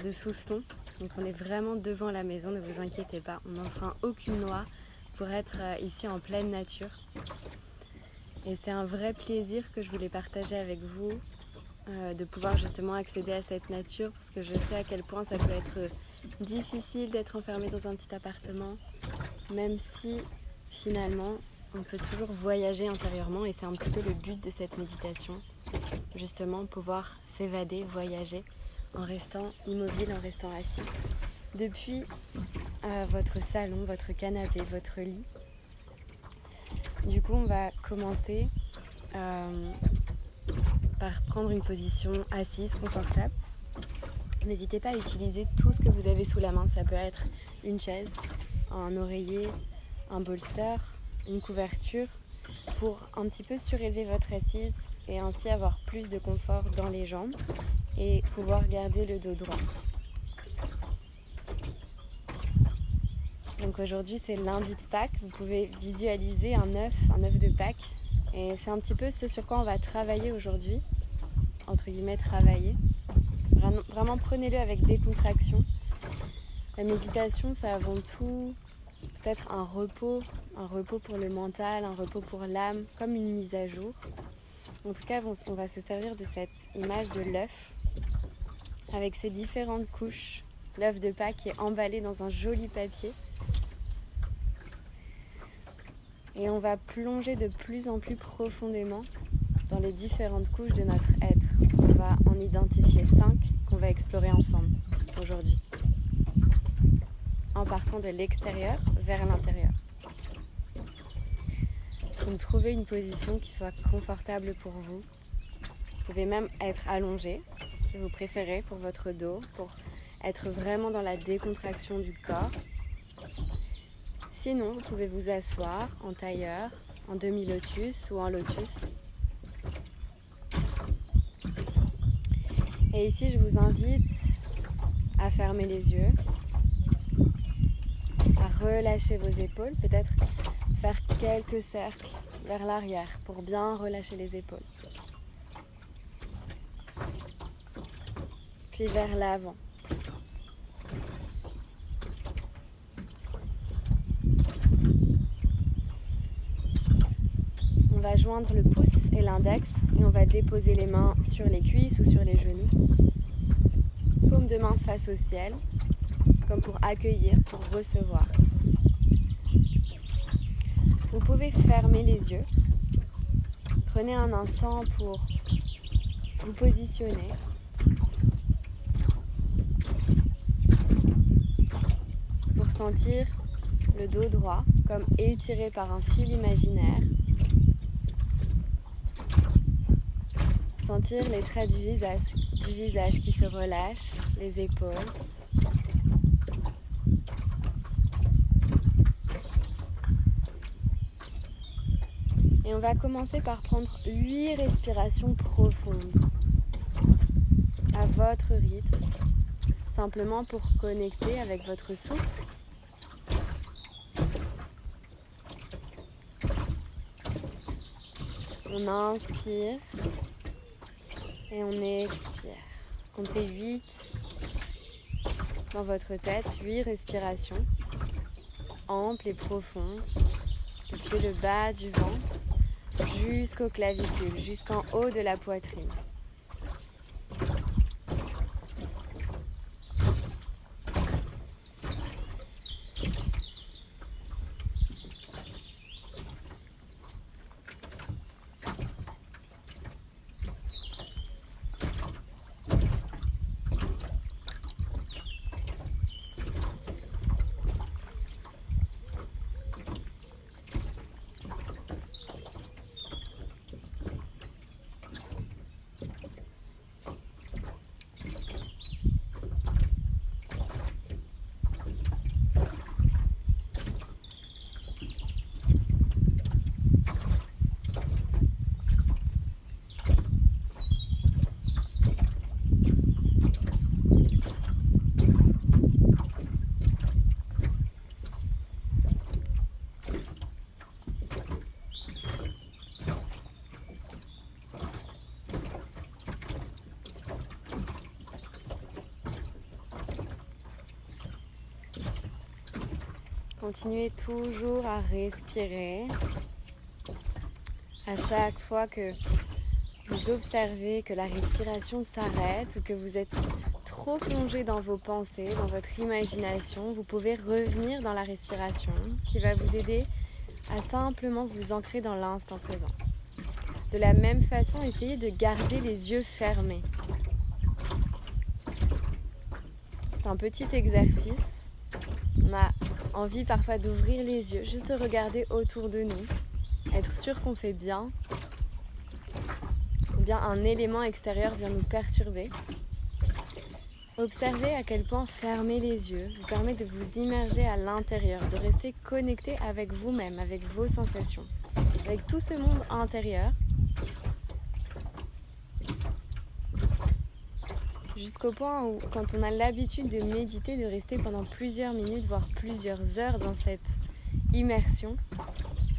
de Souston. Donc on est vraiment devant la maison, ne vous inquiétez pas, on n'enfreint aucune loi pour être ici en pleine nature. Et c'est un vrai plaisir que je voulais partager avec vous, de pouvoir justement accéder à cette nature, parce que je sais à quel point ça peut être difficile d'être enfermé dans un petit appartement, même si finalement on peut toujours voyager intérieurement, et c'est un petit peu le but de cette méditation, justement pouvoir s'évader, voyager en restant immobile, en restant assis depuis votre salon, votre canapé, votre lit. Du coup on va commencer par prendre une position assise, confortable. N'hésitez pas à utiliser tout ce que vous avez sous la main. Ça peut être une chaise, un oreiller, un bolster, une couverture, pour un petit peu surélever votre assise et ainsi avoir plus de confort dans les jambes et pouvoir garder le dos droit. Donc aujourd'hui c'est lundi de Pâques, vous pouvez visualiser un œuf de Pâques, et c'est un petit peu ce sur quoi on va travailler aujourd'hui, entre guillemets travailler. Vraiment prenez-le avec décontraction. La méditation c'est avant tout peut-être un repos pour le mental, un repos pour l'âme, comme une mise à jour. En tout cas on va se servir de cette image de l'œuf avec ses différentes couches. L'œuf de Pâques est emballé dans un joli papier. Et on va plonger de plus en plus profondément dans les différentes couches de notre être. On va en identifier 5 qu'on va explorer ensemble aujourd'hui, en partant de l'extérieur vers l'intérieur. Donc trouvez une position qui soit confortable pour vous. Vous pouvez même être allongé, si vous préférez, pour votre dos, pour être vraiment dans la décontraction du corps. Sinon, vous pouvez vous asseoir en tailleur, en demi-lotus ou en lotus. Et ici, je vous invite à fermer les yeux, à relâcher vos épaules, peut-être faire quelques cercles vers l'arrière pour bien relâcher les épaules. Puis vers l'avant. On va joindre le pouce et l'index et on va déposer les mains sur les cuisses ou sur les genoux. Paume de main face au ciel, comme pour accueillir, pour recevoir. Vous pouvez fermer les yeux. Prenez un instant pour vous positionner. Pour sentir le dos droit comme étiré par un fil imaginaire. Sentir les traits du visage qui se relâchent, les épaules. Et on va commencer par prendre 8 respirations profondes, à votre rythme, simplement pour connecter avec votre souffle. On inspire et on expire. Comptez 8 dans votre tête, 8 respirations amples et profondes, depuis le bas du ventre jusqu'aux clavicules, jusqu'en haut de la poitrine. Continuez toujours à respirer. À chaque fois que vous observez que la respiration s'arrête ou que vous êtes trop plongé dans vos pensées, dans votre imagination, vous pouvez revenir dans la respiration qui va vous aider à simplement vous ancrer dans l'instant présent. De la même façon, essayez de garder les yeux fermés. C'est un petit exercice. On a envie parfois d'ouvrir les yeux, juste de regarder autour de nous, être sûr qu'on fait bien, ou bien un élément extérieur vient nous perturber. Observez à quel point fermer les yeux vous permet de vous immerger à l'intérieur, de rester connecté avec vous-même, avec vos sensations, avec tout ce monde intérieur, jusqu'au point où, quand on a l'habitude de méditer, de rester pendant plusieurs minutes, voire plusieurs heures dans cette immersion,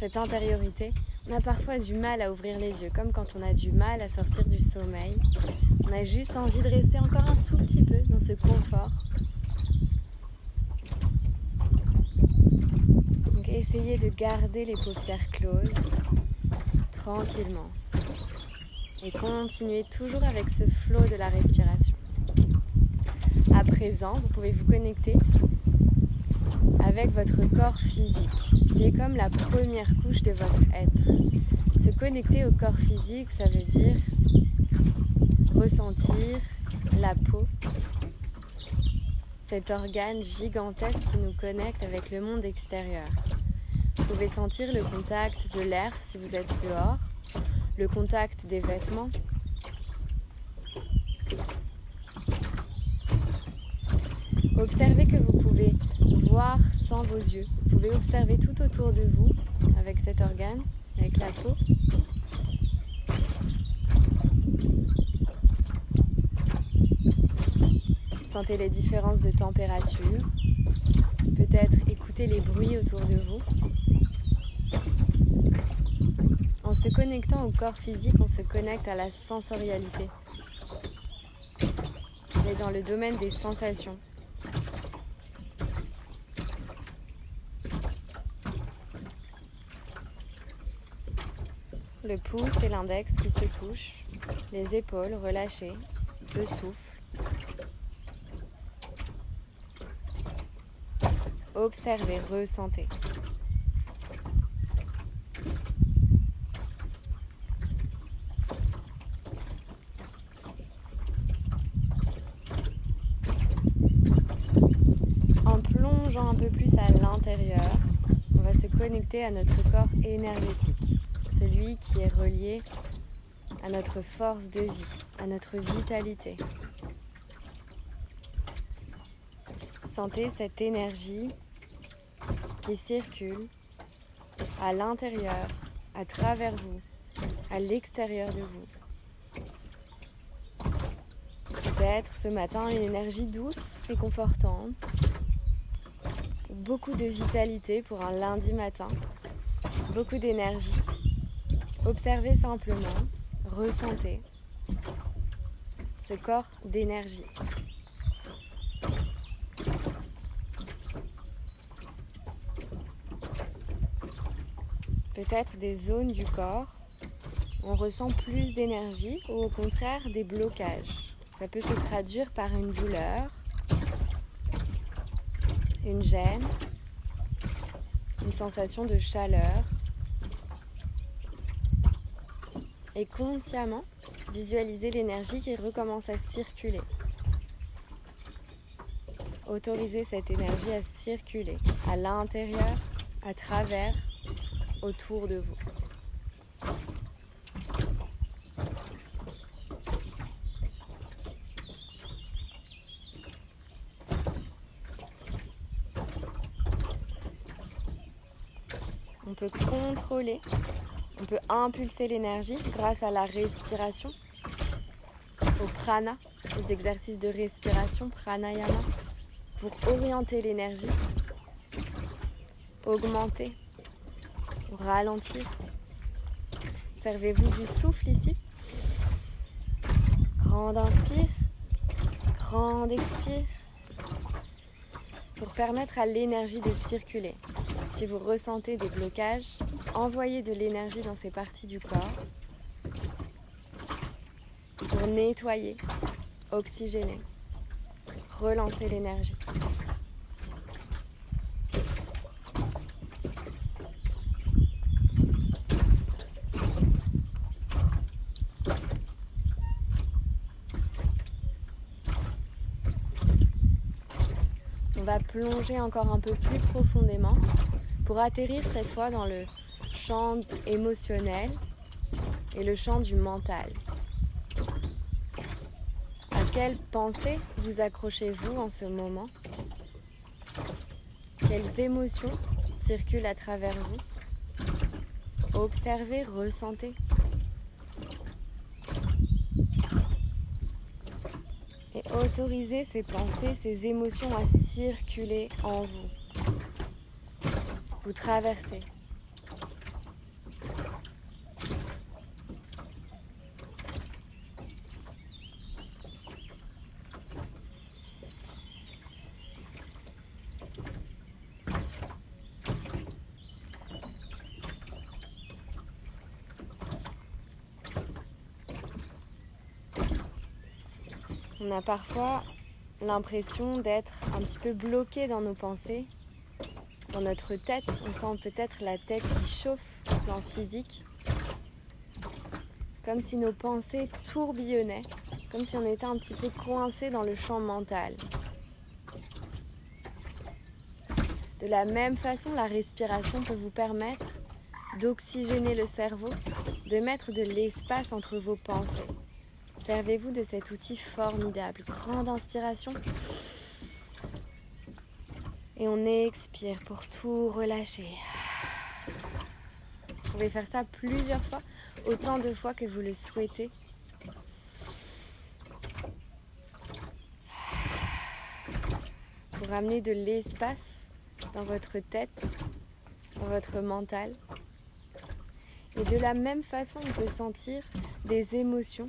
cette intériorité, on a parfois du mal à ouvrir les yeux, comme quand on a du mal à sortir du sommeil. On a juste envie de rester encore un tout petit peu dans ce confort. Donc essayez de garder les paupières closes, tranquillement. Et continuez toujours avec ce flot de la respiration. À présent, vous pouvez vous connecter avec votre corps physique, qui est comme la première couche de votre être. Se connecter au corps physique, ça veut dire ressentir la peau, cet organe gigantesque qui nous connecte avec le monde extérieur. Vous pouvez sentir le contact de l'air si vous êtes dehors, le contact des vêtements. Observez que vous pouvez voir sans vos yeux. Vous pouvez observer tout autour de vous avec cet organe, avec la peau. Sentez les différences de température. Peut-être écoutez les bruits autour de vous. En se connectant au corps physique, on se connecte à la sensorialité. On est dans le domaine des sensations. Le pouce et l'index qui se touchent, les épaules relâchées, le souffle. Observez, ressentez. En plongeant un peu plus à l'intérieur, on va se connecter à notre corps énergétique, celui qui est relié à notre force de vie, à notre vitalité. Sentez cette énergie qui circule à l'intérieur, à travers vous, à l'extérieur de vous. Peut-être ce matin une énergie douce, réconfortante, beaucoup de vitalité pour un lundi matin, beaucoup d'énergie. Observez simplement, ressentez ce corps d'énergie. Peut-être des zones du corps où on ressent plus d'énergie ou au contraire des blocages. Ça peut se traduire par une douleur, une gêne, une sensation de chaleur. Et consciemment, visualisez l'énergie qui recommence à circuler. Autorisez cette énergie à circuler à l'intérieur, à travers, autour de vous. On peut contrôler, on peut impulser l'énergie grâce à la respiration, au prana, les exercices de respiration, pranayama, pour orienter l'énergie, augmenter, ralentir. Servez-vous du souffle ici. Grande inspire, grande expire. pour permettre à l'énergie de circuler. Si vous ressentez des blocages, envoyez de l'énergie dans ces parties du corps pour nettoyer, oxygéner, relancer l'énergie. On va plonger encore un peu plus profondément pour atterrir cette fois dans le champ émotionnel et le champ du mental. À quelles pensées vous accrochez-vous en ce moment? Quelles émotions circulent à travers vous? Observez, ressentez. Et autorisez ces pensées, ces émotions à circuler en vous. Vous traversez. On a parfois l'impression d'être un petit peu bloqué dans nos pensées, dans notre tête. On sent peut-être la tête qui chauffe au plan physique, comme si nos pensées tourbillonnaient, comme si on était un petit peu coincé dans le champ mental. De la même façon, la respiration peut vous permettre d'oxygéner le cerveau, de mettre de l'espace entre vos pensées. Servez-vous de cet outil formidable. Grande inspiration. Et on expire pour tout relâcher. Vous pouvez faire ça plusieurs fois, autant de fois que vous le souhaitez. Pour ramener de l'espace dans votre tête, dans votre mental. Et de la même façon, on peut sentir des émotions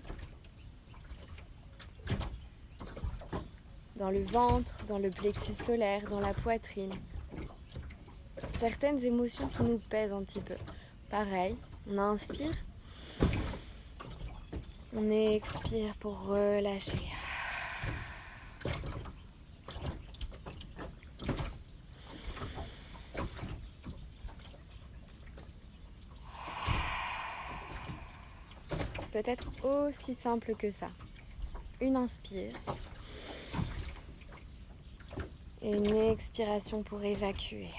dans le ventre, dans le plexus solaire, dans la poitrine. Certaines émotions qui nous pèsent un petit peu. Pareil, on inspire, on expire pour relâcher. C'est peut-être aussi simple que ça. Une inspire. Et une expiration pour évacuer.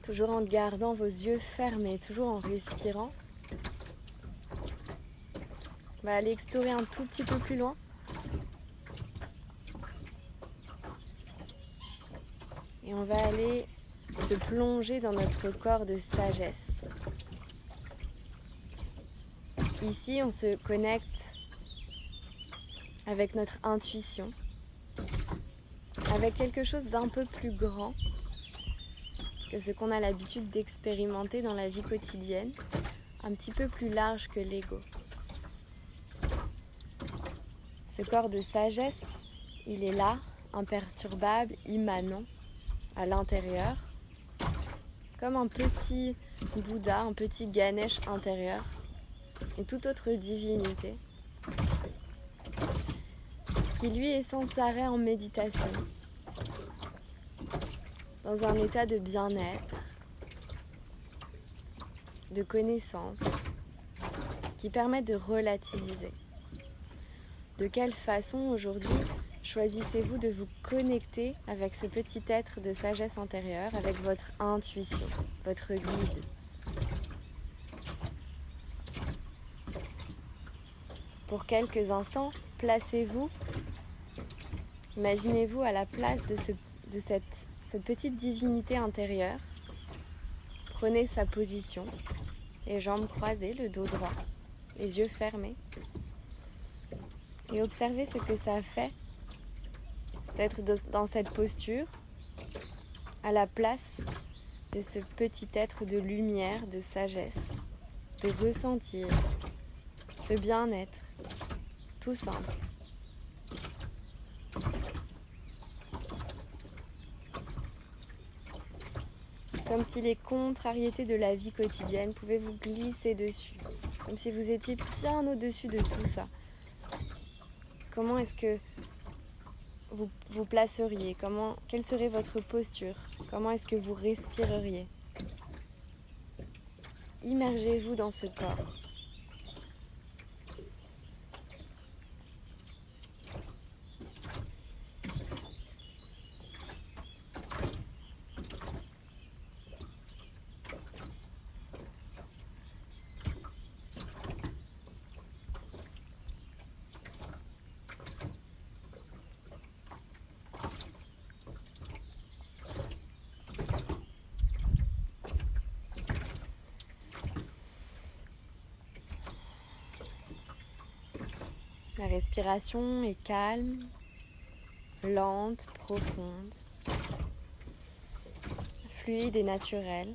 Toujours en gardant vos yeux fermés, toujours en respirant. On va aller explorer un tout petit peu plus loin. Et on va aller se plonger dans notre corps de sagesse. Ici, on se connecte avec notre intuition, avec quelque chose d'un peu plus grand que ce qu'on a l'habitude d'expérimenter dans la vie quotidienne, un petit peu plus large que l'ego. Ce corps de sagesse, il est là, imperturbable, immanent, à l'intérieur, comme un petit Bouddha, un petit Ganesh intérieur, et toute autre divinité, qui lui est sans arrêt en méditation, dans un état de bien-être, de connaissance, qui permet de relativiser. De quelle façon aujourd'hui choisissez-vous de vous connecter avec ce petit être de sagesse intérieure, avec votre intuition, votre guide? Pour quelques instants, placez-vous, imaginez-vous à la place de cette petite divinité intérieure. Prenez sa position, les jambes croisées, le dos droit, les yeux fermés. Et observez ce que ça fait d'être dans cette posture, à la place de ce petit être de lumière, de sagesse, de ressentir ce bien-être, tout simple. Comme si les contrariétés de la vie quotidienne pouvaient vous glisser dessus, comme si vous étiez bien au-dessus de tout ça. Comment est-ce que vous vous placeriez? Quelle serait votre posture? Comment est-ce que vous respireriez? Immergez-vous dans ce corps. La respiration est calme, lente, profonde, fluide et naturelle.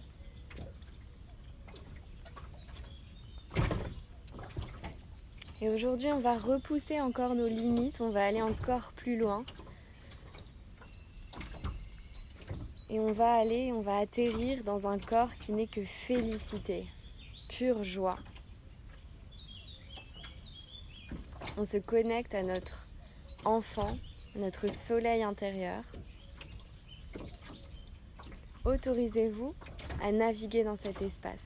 Et aujourd'hui, on va repousser encore nos limites, on va aller encore plus loin. Et on va atterrir dans un corps qui n'est que félicité, pure joie. On se connecte à notre enfant, notre soleil intérieur. Autorisez-vous à naviguer dans cet espace.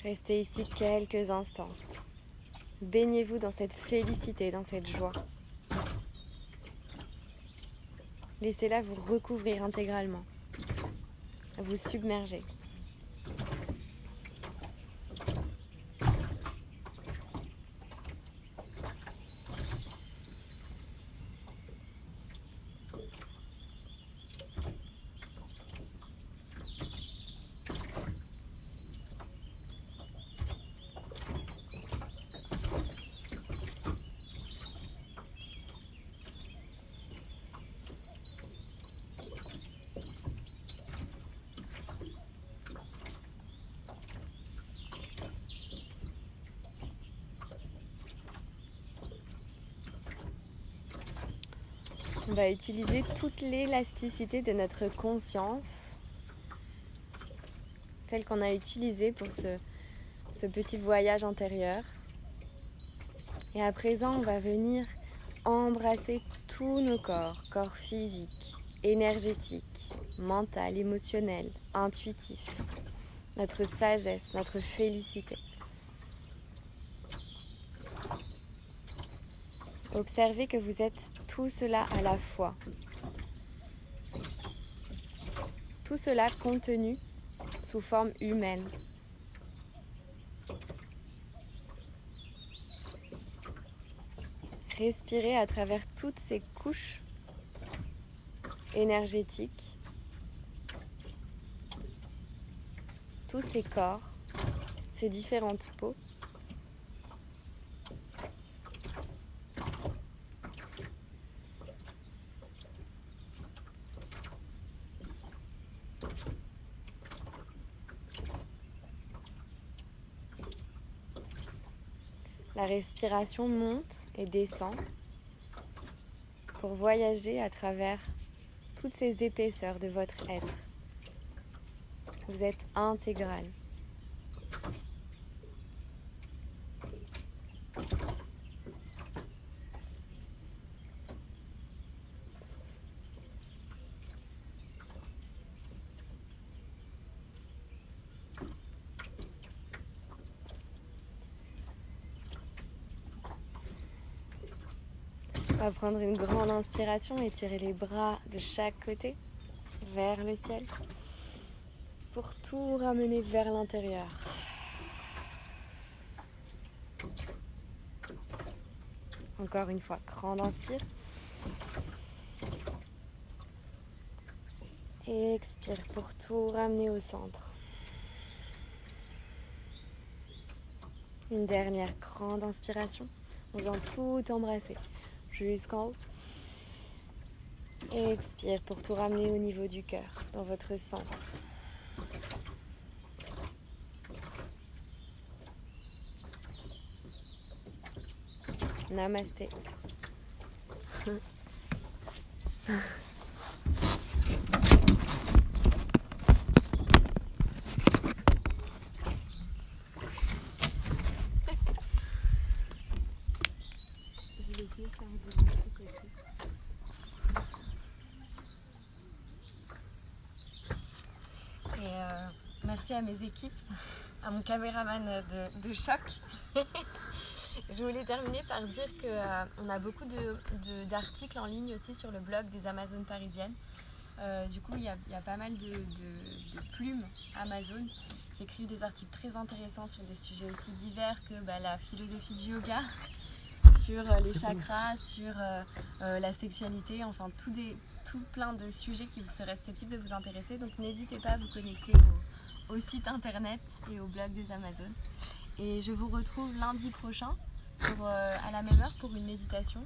Restez ici quelques instants. Baignez-vous dans cette félicité, dans cette joie. Laissez-la vous recouvrir intégralement, vous submerger. On va utiliser toute l'élasticité de notre conscience, celle qu'on a utilisée pour ce petit voyage intérieur. Et à présent, on va venir embrasser tous nos corps physique, énergétique, mental, émotionnel, intuitif, notre sagesse, notre félicité. Observez que vous êtes tout cela à la fois. Tout cela contenu sous forme humaine. Respirez à travers toutes ces couches énergétiques, tous ces corps, ces différentes peaux. La respiration monte et descend pour voyager à travers toutes ces épaisseurs de votre être. Vous êtes intégral. On va prendre une grande inspiration et tirer les bras de chaque côté vers le ciel pour tout ramener vers l'intérieur. Encore une fois, grande inspire. Et expire pour tout ramener au centre. Une dernière grande inspiration. On vient tout embrasser jusqu'en haut. Et expire pour tout ramener au niveau du cœur, dans votre centre. Namasté. Merci à mes équipes, à mon caméraman de choc. Je voulais terminer par dire qu'on a beaucoup d'articles en ligne aussi sur le blog des Amazones parisiennes. Du coup, il y a pas mal de plumes Amazon qui écrivent des articles très intéressants sur des sujets aussi divers que la philosophie du yoga, sur les chakras, sur la sexualité, enfin tout plein de sujets qui vous seraient susceptibles de vous intéresser. Donc n'hésitez pas à vous connecter au site internet et au blog des Amazones. Et je vous retrouve lundi prochain à la même heure pour une méditation.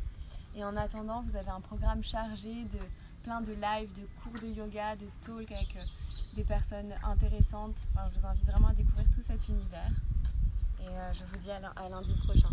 Et en attendant, vous avez un programme chargé de plein de lives, de cours de yoga, de talks avec des personnes intéressantes. Enfin, je vous invite vraiment à découvrir tout cet univers. Et je vous dis à lundi prochain.